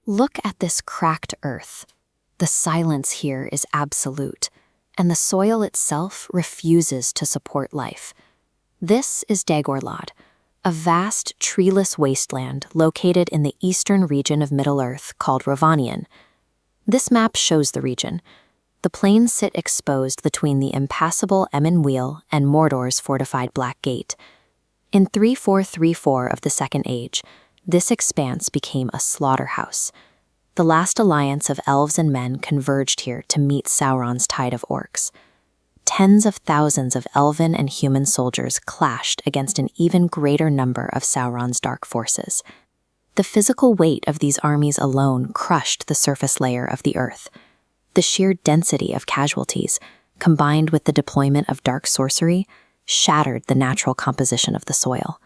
Look at this cracked earth. The silence here is absolute, and the soil itself refuses to support life. This is Dagorlad, a vast treeless wasteland located in the eastern region of Middle-earth called Rovanion. This map shows the region. The plains sit exposed between the impassable Emyn Wheel and Mordor's fortified Black Gate. In 3434 of the Second Age, this expanse became a slaughterhouse. The last alliance of elves and men converged here to meet Sauron's tide of orcs. Tens of thousands of elven and human soldiers clashed against an even greater number of Sauron's dark forces. The physical weight of these armies alone crushed the surface layer of the earth. The sheer density of casualties, combined with the deployment of dark sorcery, shattered the natural composition of the soil.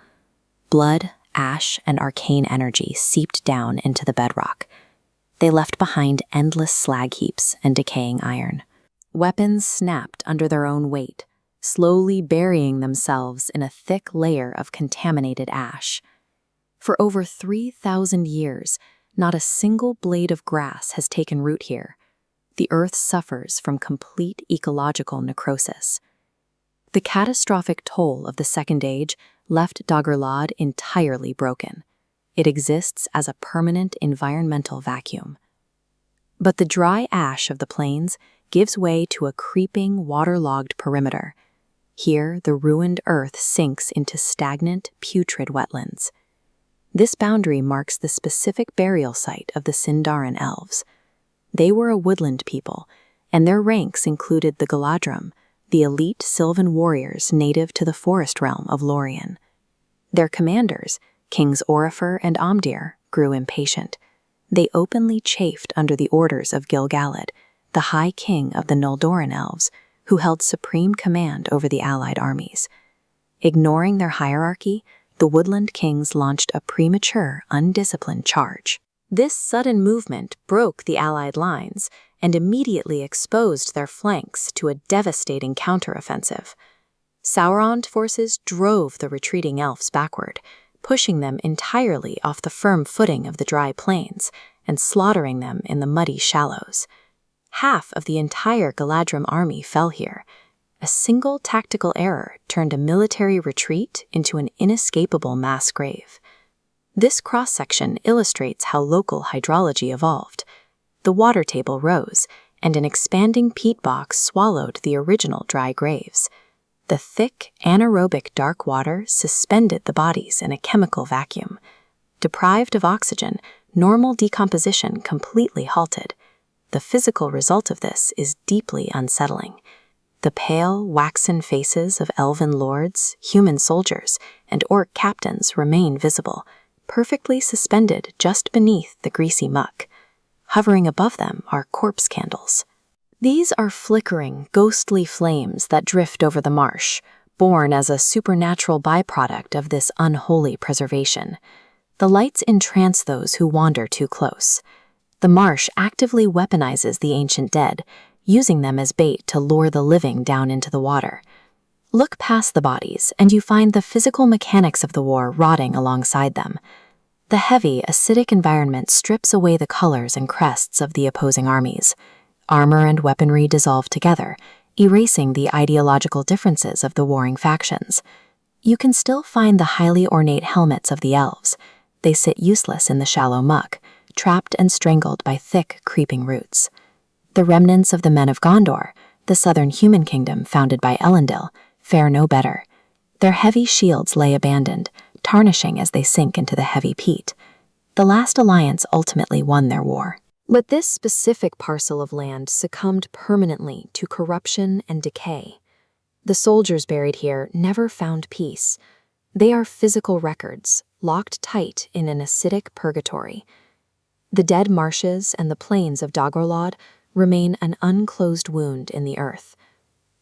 Blood, ash, and arcane energy seeped down into the bedrock. They left behind endless slag heaps and decaying iron. Weapons snapped under their own weight, slowly burying themselves in a thick layer of contaminated ash. For over 3,000 years, not a single blade of grass has taken root here. The earth suffers from complete ecological necrosis. The catastrophic toll of the Second Age left Dagorlad entirely broken. It exists as a permanent environmental vacuum. But the dry ash of the plains gives way to a creeping, waterlogged perimeter. Here, the ruined earth sinks into stagnant, putrid wetlands. This boundary marks the specific burial site of the Sindarin Elves. They were a woodland people, and their ranks included the Galadrim, the elite sylvan warriors native to the forest realm of Lórien. Their commanders, Kings Orifer and Omdir, grew impatient. They openly chafed under the orders of Gil-galad, the High King of the Númenórean Elves, who held supreme command over the allied armies. Ignoring their hierarchy, the woodland kings launched a premature, undisciplined charge. This sudden movement broke the allied lines and immediately exposed their flanks to a devastating counteroffensive. Sauron's forces drove the retreating elves backward, pushing them entirely off the firm footing of the dry plains and slaughtering them in the muddy shallows. Half of the entire Galadrim army fell here. A single tactical error turned a military retreat into an inescapable mass grave. This cross-section illustrates how local hydrology evolved. The water table rose, and an expanding peat box swallowed the original dry graves. The thick, anaerobic dark water suspended the bodies in a chemical vacuum. Deprived of oxygen, normal decomposition completely halted. The physical result of this is deeply unsettling. The pale, waxen faces of elven lords, human soldiers, and orc captains remain visible, perfectly suspended just beneath the greasy muck. Hovering above them are corpse candles. These are flickering, ghostly flames that drift over the marsh, born as a supernatural byproduct of this unholy preservation. The lights entrance those who wander too close. The marsh actively weaponizes the ancient dead, using them as bait to lure the living down into the water. Look past the bodies, and you find the physical mechanics of the war rotting alongside them. The heavy, acidic environment strips away the colors and crests of the opposing armies. Armor and weaponry dissolve together, erasing the ideological differences of the warring factions. You can still find the highly ornate helmets of the elves. They sit useless in the shallow muck, trapped and strangled by thick, creeping roots. The remnants of the men of Gondor, the southern human kingdom founded by Elendil, fare no better. Their heavy shields lay abandoned, tarnishing as they sink into the heavy peat. The last alliance ultimately won their war. But this specific parcel of land succumbed permanently to corruption and decay. The soldiers buried here never found peace. They are physical records, locked tight in an acidic purgatory. The Dead Marshes and the plains of Dagorlad remain an unclosed wound in the earth.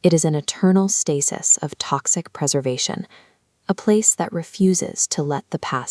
It is an eternal stasis of toxic preservation, a place that refuses to let the past